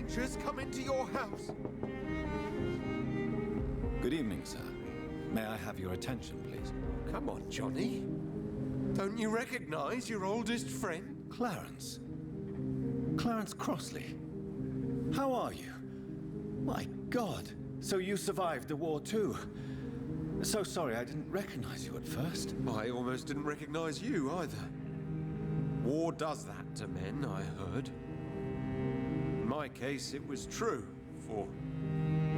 strangers come into your house? Good evening, sir. May I have your attention, please? Come on, Johnny. Don't you recognize your oldest friend? Clarence. Clarence Crossley. How are you? My God. So you survived the war too. So sorry I didn't recognize you at first. I almost didn't recognize you either. War does that to men, I heard. In my case, it was true, for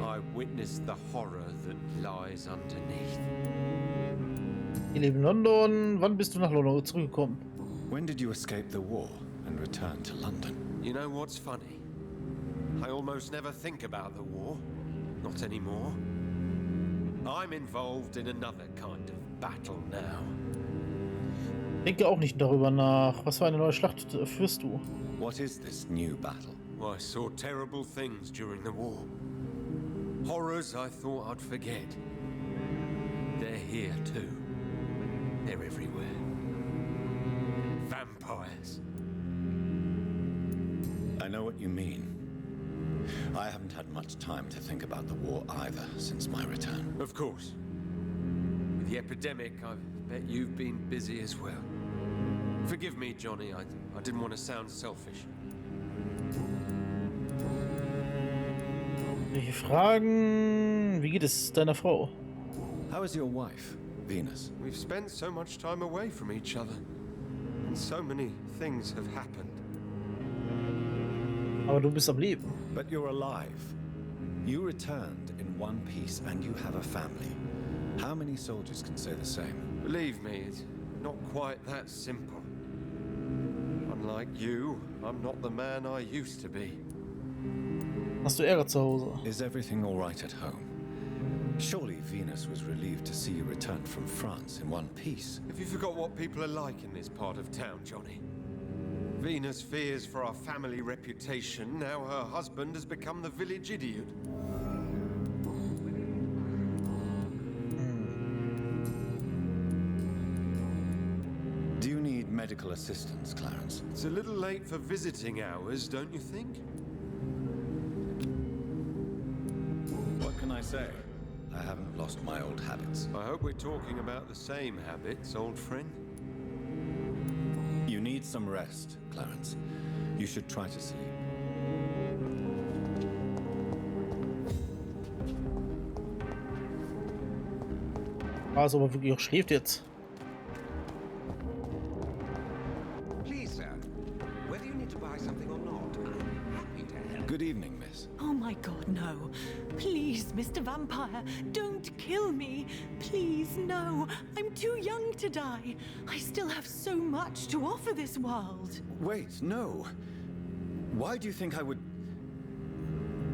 I witnessed the horror that lies underneath. Wir leben in London. Wann bist du nach London zurückgekommen? When did you escape the war and return to London? You know what's funny? I almost never think about the war. Not anymore. I'm involved in another kind of battle now. Denke auch nicht darüber nach. Was für eine neue Schlacht führst du? What is this new battle? I saw terrible things during the war. Horrors I thought I'd forget. They're here too. They're everywhere. Vampires. I know what you mean. I haven't had much time to think about the war either since my return. Of course. With the epidemic, I bet you've been busy as well. Forgive me, Johnny. I didn't want to sound selfish. Welche Fragen? Wie geht es deiner Frau? How is your wife, Venus? We've spent so much time away from each other. And so many things have happened. Aber du bist am Leben. But you're alive. You returned in one piece and you have a family. How many soldiers can say the same? Believe me, it's not quite that simple. Unlike you, I'm not the man I used to be. Hast du Ärger zu Hause? Is everything all right at home? Surely Venus was relieved to see you return from France in one piece. Have you forgot what people are like in this part of town, Johnny? Venus fears for our family reputation. Now her husband has become the village idiot. Do you need medical assistance, Clarence? It's a little late for visiting hours, don't you think? What can I say? I haven't lost my old habits. I hope we're talking about the same habits, old friend. You need some rest, Clarence. You should try to sleep. Also, aber wirklich auch schläft jetzt. Please, sir, whether you need to buy something or not, I'm happy to help. Good evening, miss. Oh my God, no. Please, Mr. Vampire, don't kill me. Please, no. I'm too young to die. I still have so much to offer this world. Wait, no. Why do you think I would...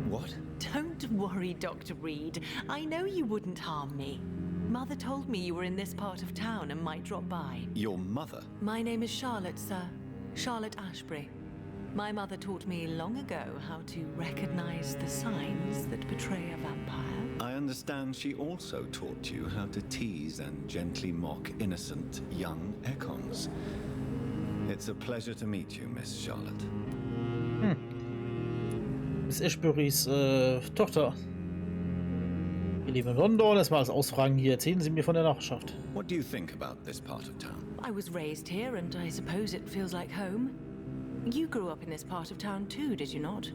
What? Don't worry, Dr. Reed. I know you wouldn't harm me. Mother told me you were in this part of town and might drop by. Your mother? My name is Charlotte, sir. Charlotte Ashbury. My mother taught me long ago how to recognize the signs that betray a vampire. I understand she also taught you how to tease and gently mock innocent young Ekons. It's a pleasure to meet you, Miss Charlotte. Miss Ashburys Tochter. Wir leben in London. Erstmal alles ausfragen hier. Erzählen Sie mir von der Nachbarschaft. What do you think about this part of town? I was raised here and I suppose it feels like home. You grew up in this part of town too, did you not?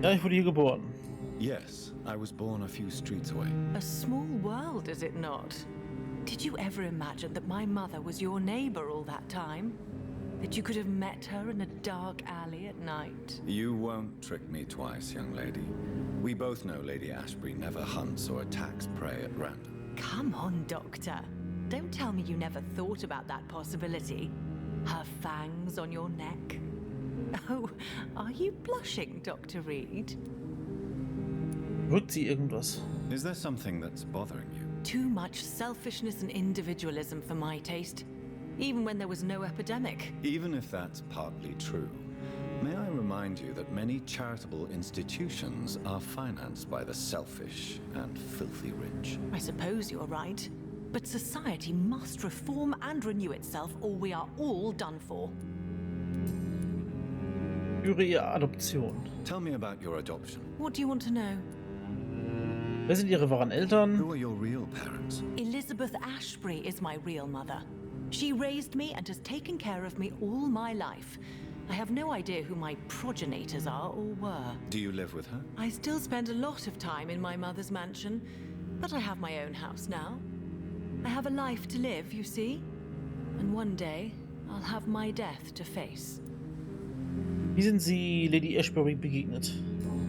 Ja, ich wurde hier geboren. Yes, I was born a few streets away. A small world, is it not? Did you ever imagine that my mother was your neighbor all that time? That you could have met her in a dark alley at night? You won't trick me twice, young lady. We both know Lady Ashbury never hunts or attacks prey at random. Come on, Doctor. Don't tell me you never thought about that possibility. Her fangs on your neck. Oh, are you blushing, Dr. Reed? Wirkt sie irgendwas? Is there something that's bothering you? Too much selfishness and individualism for my taste. Even when there was no epidemic. Even if that's partly true, may I remind you that many charitable institutions are financed by the selfish and filthy rich. I suppose you're right. But society must reform and renew itself, or we are all done for. Über ihre Adoption. Tell me about your adoption. What do you want to know? Wer sind ihre wahren Eltern? Who are your real parents? Elizabeth Ashbury is my real mother. She raised me and has taken care of me all my life. I have no idea who my progenitors are or were. Do you live with her? I still spend a lot of time in my mother's mansion, but I have my own house now. I have a life to live, you see? And one day, I'll have my death to face. Wie sind Sie Lady Ashbury begegnet?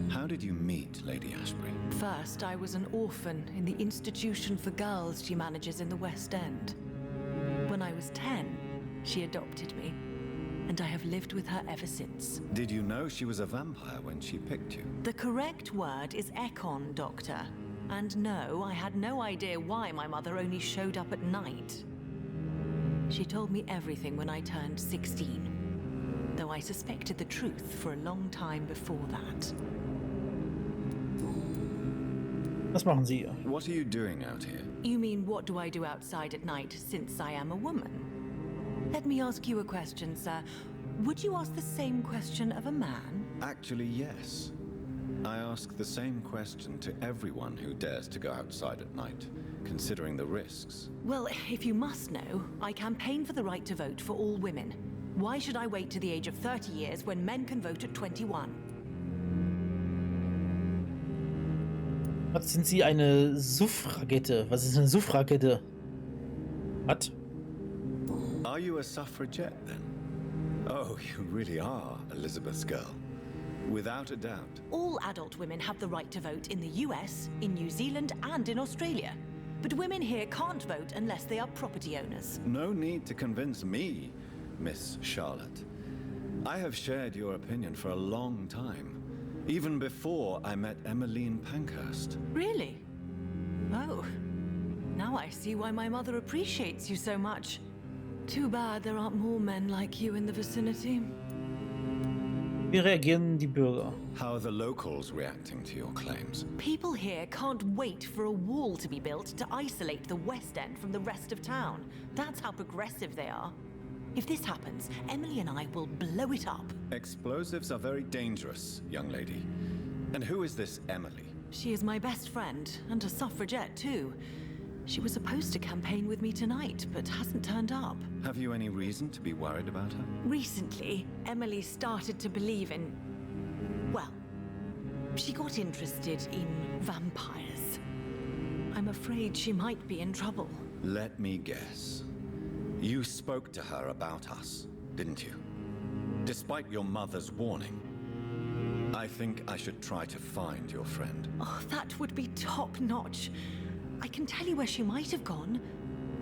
How did you meet Lady Ashbury? First, I was an orphan in the institution for girls she manages in the West End. When I was 10, she adopted me, and I have lived with her ever since. Did you know she was a vampire when she picked you? The correct word is Ekon, Doctor. And no, I had no idea why my mother only showed up at night. She told me everything when I turned 16, though I suspected the truth for a long time before that. Was machen Sie hier? What are you doing out here? You mean, what do I do outside at night since I am a woman? Let me ask you a question, sir. Would you ask the same question of a man? Actually, yes. I ask the same question to everyone who dares to go outside at night, considering the risks. Well, if you must know, I campaign for the right to vote for all women. Why should I wait to the age of 30 years when men can vote at 21? Was sind Sie eine Suffragette? Was ist eine Suffragette? Was? Are you a suffragette then? Oh, you really are Elizabeth's girl. Without a doubt. All adult women have the right to vote in the US, in New Zealand, and in Australia. But women here can't vote unless they are property owners. No need to convince me, Miss Charlotte. I have shared your opinion for a long time, even before I met Emmeline Pankhurst. Really? Oh. Now I see why my mother appreciates you so much. Too bad there aren't more men like you in the vicinity. Wie reagieren die Bürger? How are the locals reacting to your claims? People here can't wait for a wall to be built to isolate the West End from the rest of town. That's how progressive they are. If this happens, Emily and I will blow it up. Explosives are very dangerous, young lady. And who is this Emily? She is my best friend, and a suffragette too. She was supposed to campaign with me tonight, but hasn't turned up. Have you any reason to be worried about her? Recently, Emily started to believe in... well, she got interested in vampires. I'm afraid she might be in trouble. Let me guess. You spoke to her about us, didn't you? Despite your mother's warning. I think I should try to find your friend. Oh, that would be top-notch. I can tell you where she might have gone.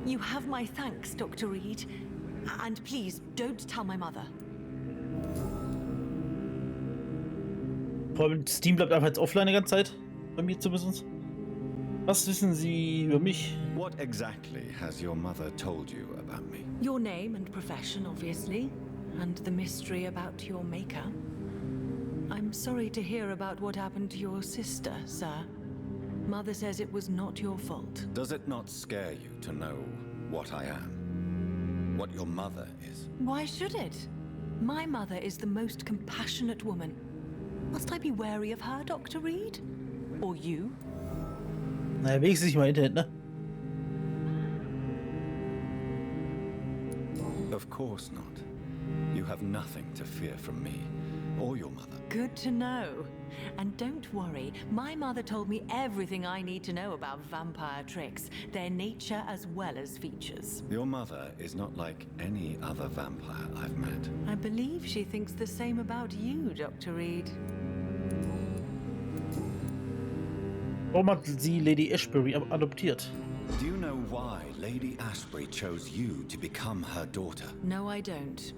You have my thanks, Dr. Reed. And please, don't tell my mother. Vor allem Steam bleibt einfach jetzt offline die ganze Zeit. Bei mir zumindest. Was wissen Sie über mich? What exactly has your mother told you about me? Your name and profession, obviously. And the mystery about your maker. I'm sorry to hear about what happened to your sister, sir. Mother says it was not your fault. Does it not scare you to know what I am? What your mother is? Why should it? My mother is the most compassionate woman. Must I be wary of her, Dr. Reed? Or you? Naja, wenigstens nicht mal Internet, ne? Of course not. You have nothing to fear from me or your mother. Good to know. And don't worry, my mother told me everything I need to know about vampire tricks, their nature as well as features. Your mother is not like any other vampire I've met. I believe she thinks the same about you, Dr. Reed. Warum hat sie Lady Ashbury adoptiert? Do you know why Lady Ashbury chose you to become her daughter? No, I don't.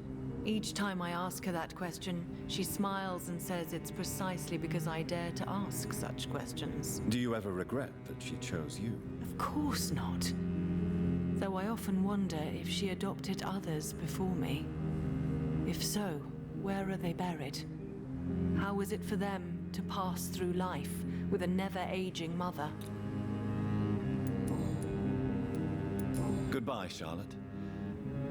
Each time I ask her that question, she smiles and says it's precisely because I dare to ask such questions. Do you ever regret that she chose you? Of course not. Though I often wonder if she adopted others before me. If so, where are they buried? How is it for them to pass through life with a never-aging mother? Goodbye, Charlotte.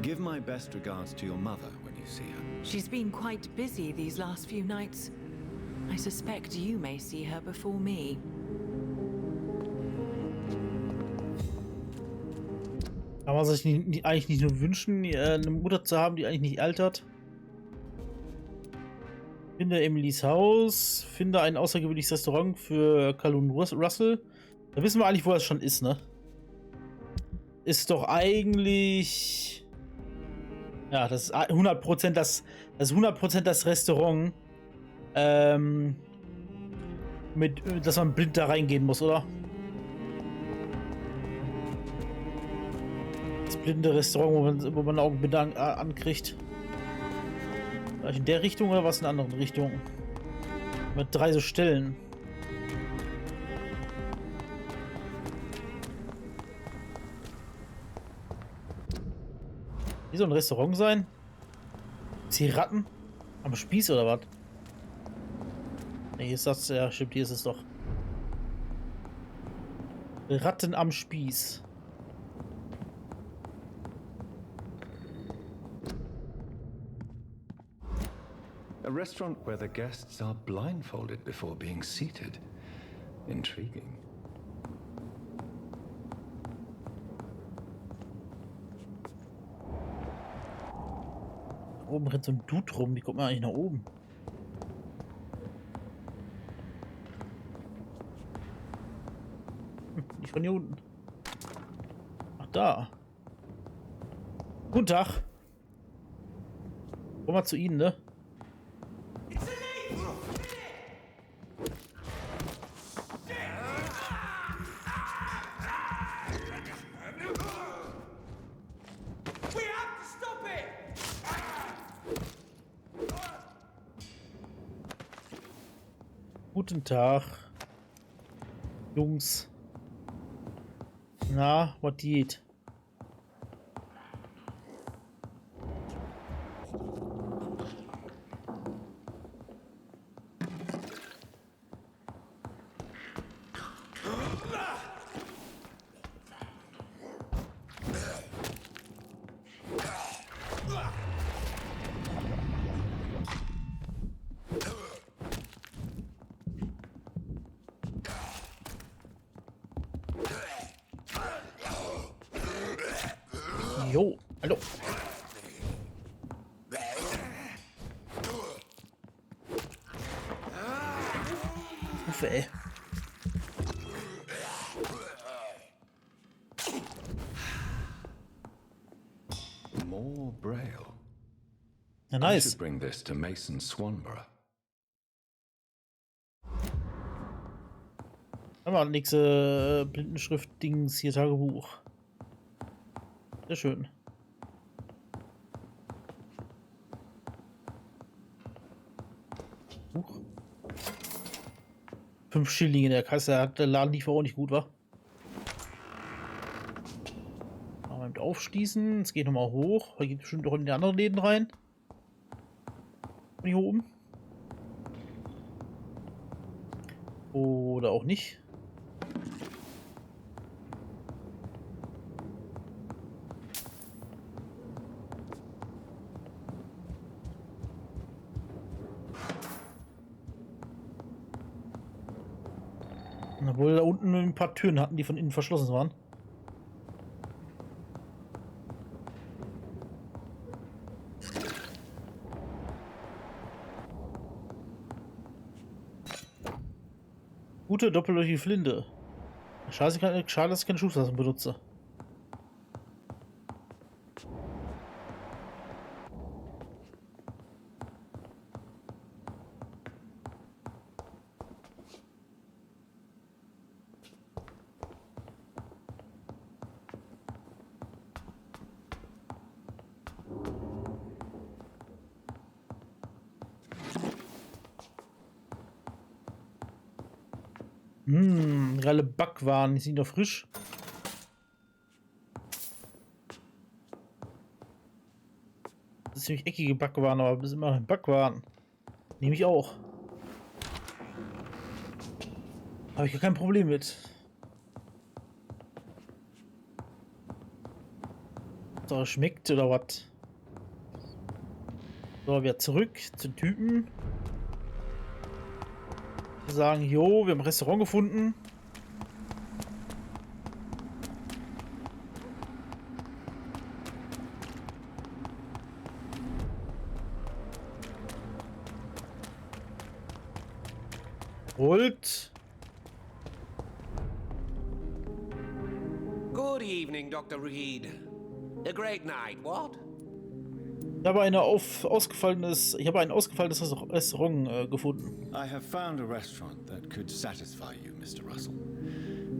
Give my best regards to your mother when you see her. She's been quite busy these last few nights. I suspect you may see her before me. Kann man sich eigentlich nicht nur wünschen, eine Mutter zu haben, die eigentlich nicht altert? Finde Emilys Haus, finde ein außergewöhnliches Restaurant für Calhoun Russell. Da wissen wir eigentlich, wo das schon ist, ne? Ist doch eigentlich... Ja, das ist 100% das ist 100% das Restaurant, dass man blind da reingehen muss, oder? Das blinde Restaurant, wo man Augenbinde ankriegt. Vielleicht in der Richtung oder was in anderen Richtungen? Mit 3 so Stellen. Hier soll ein Restaurant sein? Ist hier Ratten? Am Spieß oder was? Ne, hier ist das, ja stimmt, hier ist es doch. Ratten am Spieß. A restaurant where the guests are blindfolded before being seated. Intriguing. Da oben rennt so ein Dude rum. Wie kommt man eigentlich nach oben? Nicht von hier unten. Ach, da. Guten Tag. Komm mal zu Ihnen, ne? Guten Tag, Jungs. Na, was geht? Jo, hallo. Uffe, ey. More Braille. Ja, I nice. should bring this to Mason Swanborough. Aber nächste Blindenschrift-Dings hier, Tagebuch. Sehr schön. Huch. 5 Schilling in der Kasse, hat der Laden lief auch nicht gut, wa? Aber mit Aufschließen, es geht nochmal hoch. Da geht bestimmt auch in die anderen Läden rein. Von hier oben. Oder auch nicht. Obwohl da unten ein paar Türen hatten, die von innen verschlossen waren. Gute doppeldeutige Flinte. Schade, dass ich keine Schusswaffen benutze. Geile Backwaren, die sind doch frisch. Das ist ziemlich eckige Backwaren, aber das sind immer Backwaren. Nehme ich auch. Habe ich gar kein Problem mit. Hauptsache schmeckt oder was? So, wieder zurück zu den Typen. Wir sagen, jo, wir haben ein Restaurant gefunden. Holt. Good evening, Dr. Reed. A great night, what? Ich habe ein ausgefallenes Restaurant gefunden. I have found a restaurant that could satisfy you, Mr. Russell.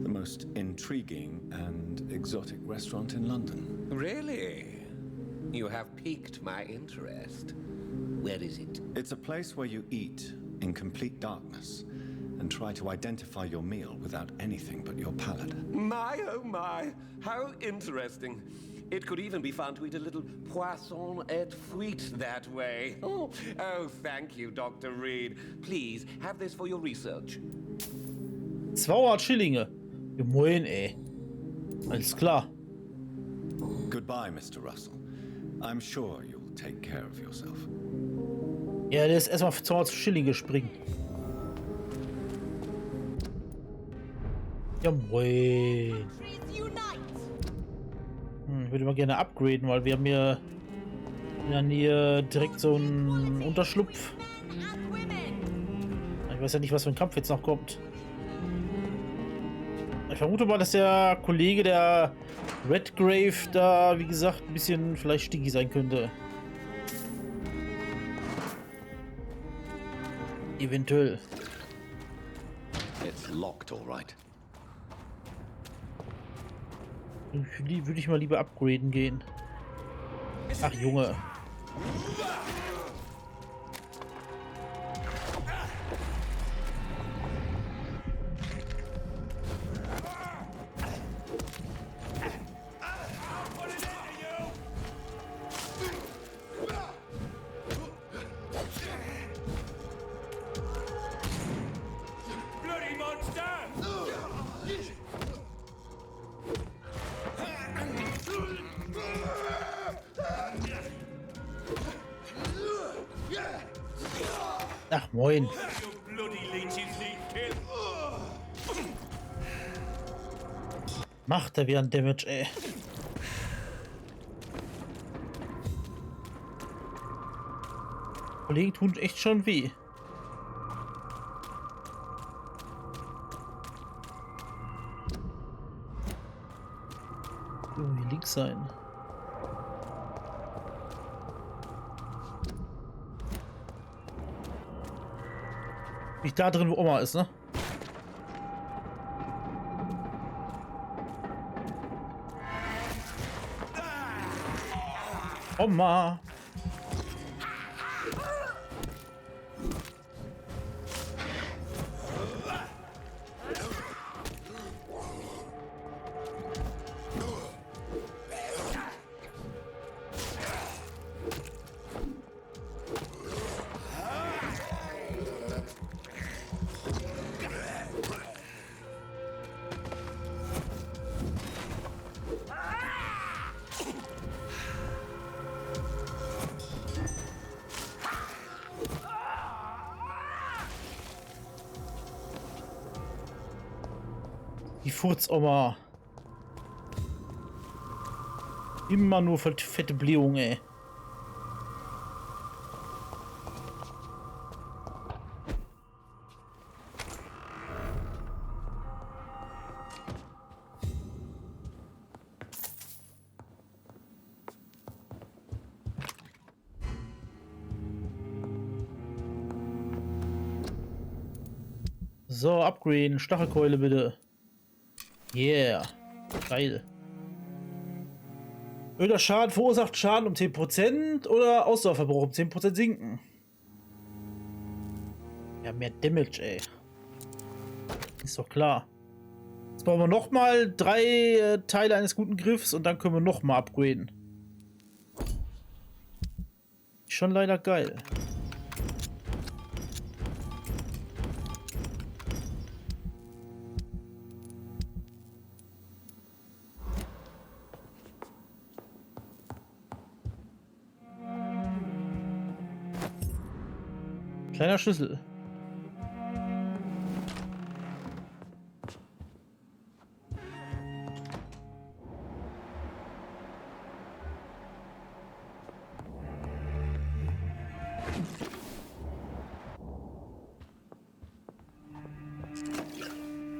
The most intriguing and exotic restaurant in London. Really? You have piqued my interest. Where is it? It's a place where you eat in complete darkness and try to identify your meal without anything but your palate. My, oh my, how interesting. It could even be fun to eat a little poisson et frites that way. Oh, thank you, Dr. Reed. Please, have this for your research. 200 Schillinge. Ja, moin, ey. Alles klar. Goodbye, Mr. Russell. I'm sure you'll take care of yourself. Ja, der ist erstmal für 200 Schillinge springen. Ja, moin. Ich würde mal gerne upgraden, weil wir haben hier in der Nähe direkt so einen Unterschlupf. Ich weiß ja nicht, was für ein Kampf jetzt noch kommt. Ich vermute mal, dass der Kollege, der Redgrave, da, wie gesagt, ein bisschen vielleicht sticky sein könnte. Eventuell. It's locked, all right. Würde ich mal lieber upgraden gehen. Ach, Junge. Ach, moin. Macht er wieder ein Damage, ey. Kollegen tun echt schon weh. Irgendwie links sein. Nicht da drin, wo Oma ist, ne? Oma! Die Furzoma. Immer nur fette Blähung, ey. So, upgraden. Stachelkeule bitte. Yeah. Geil. Öder Schaden verursacht Schaden um 10% oder Ausdauerverbrauch um 10% sinken. Ja, mehr Damage, ey. Ist doch klar. Jetzt brauchen wir nochmal 3 Teile eines guten Griffs und dann können wir nochmal upgraden. Schon leider geil. Kleiner Schlüssel.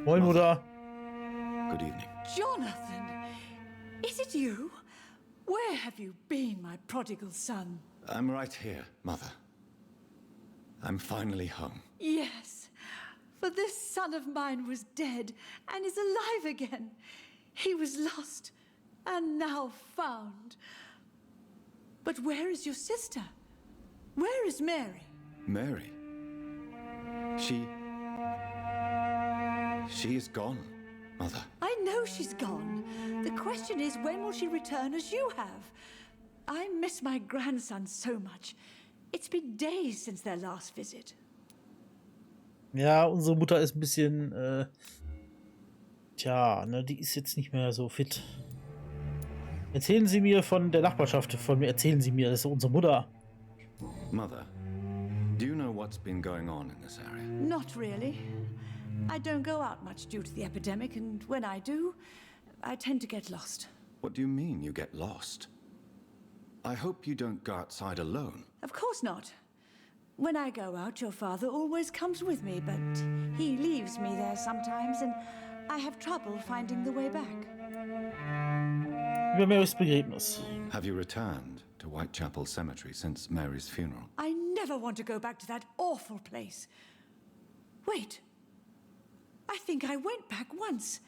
Moin, Mutter. Good evening. Jonathan, is it you? Where have you been, my prodigal son? I'm right here, Mother. I'm finally home. Yes, for this son of mine was dead and is alive again. He was lost and now found. But where is your sister? Where is Mary? Mary? She is gone, Mother. I know she's gone. The question is, when will she return as you have? I miss my grandson so much. It's been days since their last visit. Ja, unsere Mutter ist ein bisschen, tja, ne, die ist jetzt nicht mehr so fit. Erzählen Sie mir von der Nachbarschaft, von mir erzählen Sie mir, das ist unsere Mutter. Mother, do you know what's been going on in this area? Not really. I don't go out much due to the epidemic, and when I do, I tend to get lost. What do you mean you get lost? I hope you don't go outside alone. Of course not. When I go out, your father always comes with me, but he leaves me there sometimes, and I have trouble finding the way back. Über Marys Begräbnis. Have you returned to Whitechapel Cemetery since Mary's funeral? I never want to go back to that awful place. Wait. I think I went back once.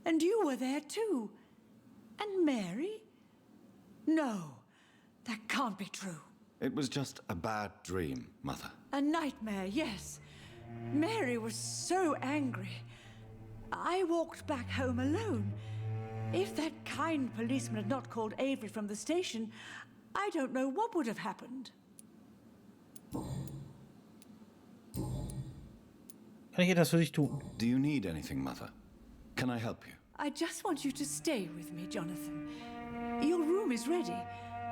And you were there too. And Mary? No, that can't be true. It was just a bad dream, Mother. A nightmare, yes. Mary was so angry. I walked back home alone. If that kind policeman had not called Avery from the station, I don't know what would have happened. Kann ich etwas für dich tun? Do you need anything, Mother? Can I help you? I just want you to stay with me, Jonathan. Your room is ready.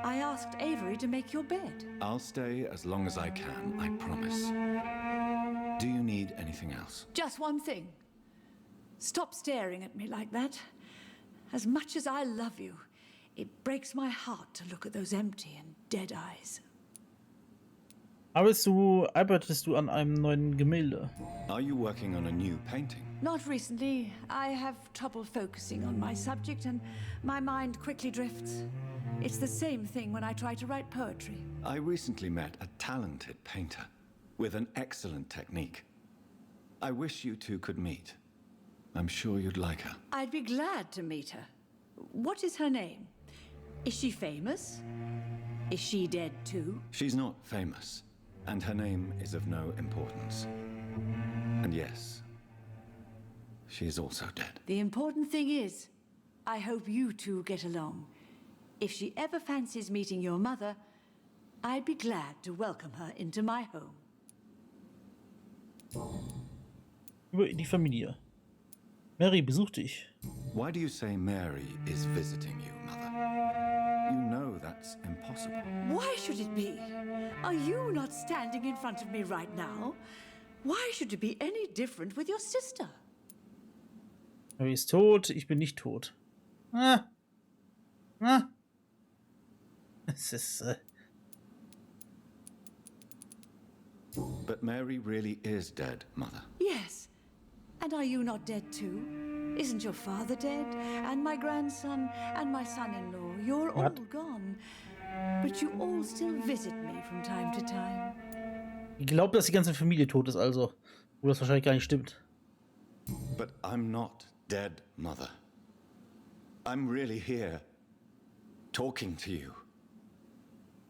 I asked Avery to make your bed. I'll stay as long as I can, I promise. Do you need anything else? Just one thing. Stop staring at me like that. As much as I love you, it breaks my heart to look at those empty and dead eyes. Arbeitest du an einem neuen Gemälde? Are you working on a new painting? Not recently. I have trouble focusing on my subject and my mind quickly drifts. It's the same thing when I try to write poetry. I recently met a talented painter with an excellent technique. I wish you two could meet. I'm sure you'd like her. I'd be glad to meet her. What is her name? Is she famous? Is she dead too? She's not famous, and her name is of no importance. And yes, she is also dead. The important thing is, I hope you two get along. If she ever fancies meeting your mother, I'd be glad to welcome her into my home. Über die Familie. Mary besucht dich. Why do you say Mary is visiting you, Mother? You know that's impossible. Why should it be? Are you not standing in front of me right now? Why should it be any different with your sister? Mary ist tot, ich bin nicht tot. Ah. Ah. Es ist, But Mary really is dead, Mother. Yes. And are you not dead too? Isn't your father dead? And my grandson? And my son-in-law? You're all gone. But you all still visit me from time to time. Ich glaube, dass die ganze Familie tot ist, also. Wo das wahrscheinlich gar nicht stimmt. But I'm not dead, Mother. I'm really here, talking to you,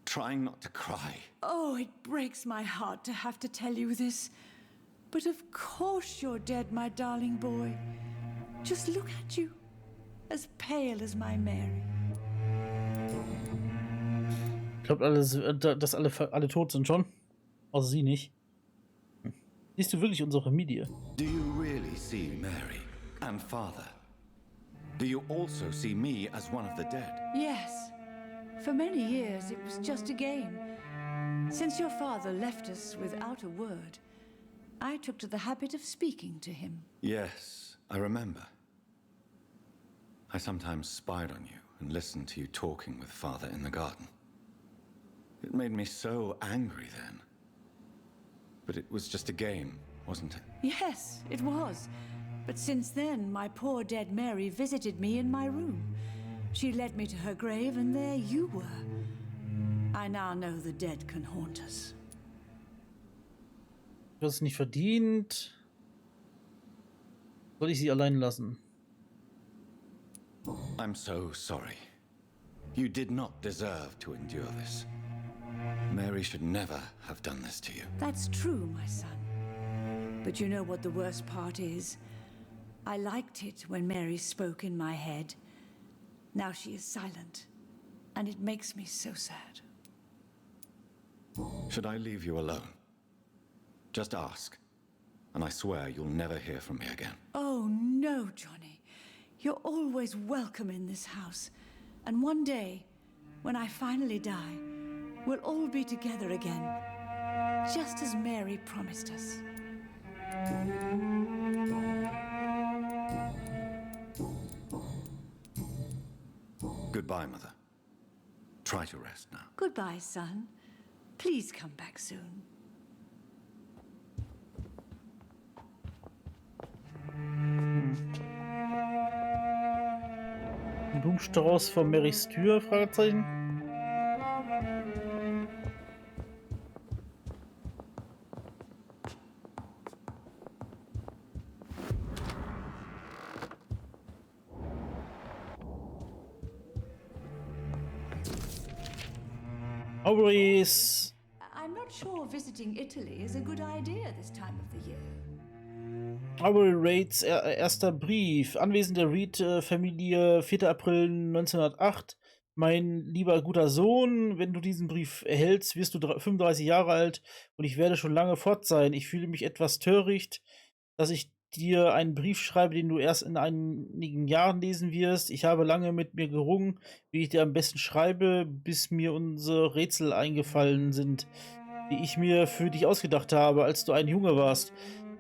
trying not to cry. Oh, it breaks my heart to have to tell you this. But of course you're dead, my darling boy. Just look at you, as pale as my Mary. Ich glaube, dass alle tot sind schon. Außer sie nicht. Siehst du wirklich unsere Familie? Do you really see Mary and Father? Do you also see me as one of the dead? Yes. For many years it was just a game. Since your father left us without a word, I took to the habit of speaking to him. Yes, I remember. I sometimes spied on you and listened to you talking with Father in the garden. It made me so angry then. But it was just a game, wasn't it? Yes, it was. But since then, my poor dead Mary visited me in my room. She led me to her grave, and there you were. I now know the dead can haunt us. Du hast es nicht verdient. Soll ich sie allein lassen? I'm so sorry. You did not deserve to endure this. Mary should never have done this to you. That's true, my son. But you know what the worst part is? I liked it when Mary spoke in my head. Now she is silent, and it makes me so sad. Should I leave you alone? Just ask, and I swear you'll never hear from me again. Oh, no, Johnny. You're always welcome in this house. And one day, when I finally die, we'll all be together again, just as Mary promised us. Goodbye, Mother. Try to rest now. Goodbye, son. Please come back soon. Ein Blumenstrauß vor Marys Tür? Fragezeichen. Aubrey's. I'm not sure visiting Italy is a good idea this time of the year. Aubrey Reids erster Brief. Anwesende Reed-Familie, 4. April 1908. Mein lieber guter Sohn, wenn du diesen Brief erhältst, wirst du 35 Jahre alt und ich werde schon lange fort sein. Ich fühle mich etwas töricht, dass ich dir einen Brief schreibe, den du erst in einigen Jahren lesen wirst. Ich habe lange mit mir gerungen, wie ich dir am besten schreibe, bis mir unsere Rätsel eingefallen sind, die ich mir für dich ausgedacht habe, als du ein Junge warst.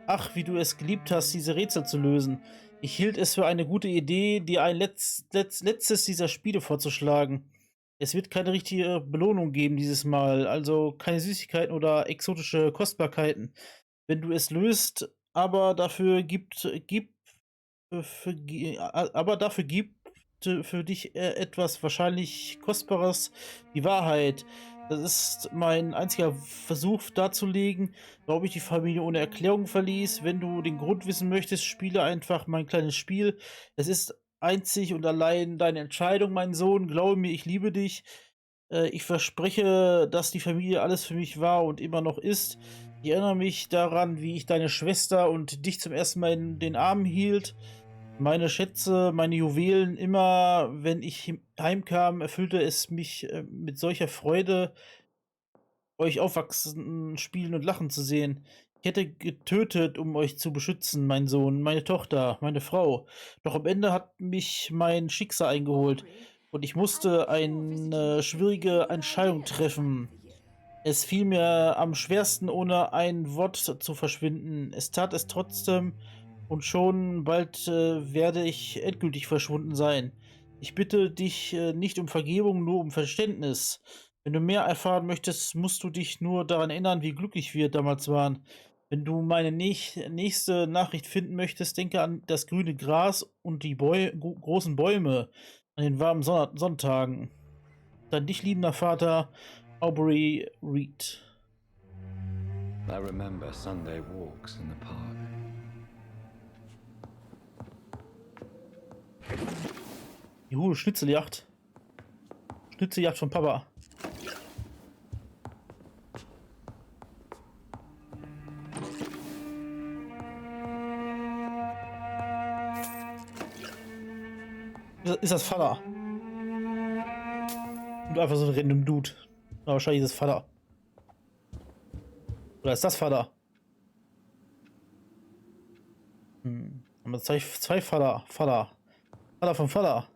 Ach, wie du es geliebt hast, diese Rätsel zu lösen. Ich hielt es für eine gute Idee, dir ein letztes dieser Spiele vorzuschlagen. Es wird keine richtige Belohnung geben dieses Mal, also keine Süßigkeiten oder exotische Kostbarkeiten. Wenn du es löst, aber dafür gibt für dich etwas wahrscheinlich Kostbares, die Wahrheit. Das ist mein einziger Versuch darzulegen, warum ich die Familie ohne Erklärung verließ. Wenn du den Grund wissen möchtest, spiele einfach mein kleines Spiel. Es ist einzig und allein deine Entscheidung, mein Sohn. Glaube mir, ich liebe dich. Ich verspreche, dass die Familie alles für mich war und immer noch ist. Ich erinnere mich daran, wie ich deine Schwester und dich zum ersten Mal in den Arm hielt. Meine Schätze, meine Juwelen, immer wenn ich heimkam, erfüllte es mich mit solcher Freude, euch aufwachsen, spielen und lachen zu sehen. Ich hätte getötet, um euch zu beschützen, mein Sohn, meine Tochter, meine Frau. Doch am Ende hat mich mein Schicksal eingeholt und ich musste eine schwierige Entscheidung treffen. Es fiel mir am schwersten, ohne ein Wort zu verschwinden. Es tat es trotzdem. Und schon bald werde ich endgültig verschwunden sein. Ich bitte dich nicht um Vergebung, nur um Verständnis. Wenn du mehr erfahren möchtest, musst du dich nur daran erinnern, wie glücklich wir damals waren. Wenn du meine nächste Nachricht finden möchtest, denke an das grüne Gras und die großen Bäume an den warmen Sonntagen. Dein dich liebender Vater, Aubrey Reed. I remember Sunday walks in the park. Juhu, Schnitzeljagd. Schnitzeljagd von Papa. Ist das Vater? Und einfach so ein random Dude. Aber wahrscheinlich ist es Vater. Oder ist das Vater? Haben wir zwei Vater. Vater vom Vater.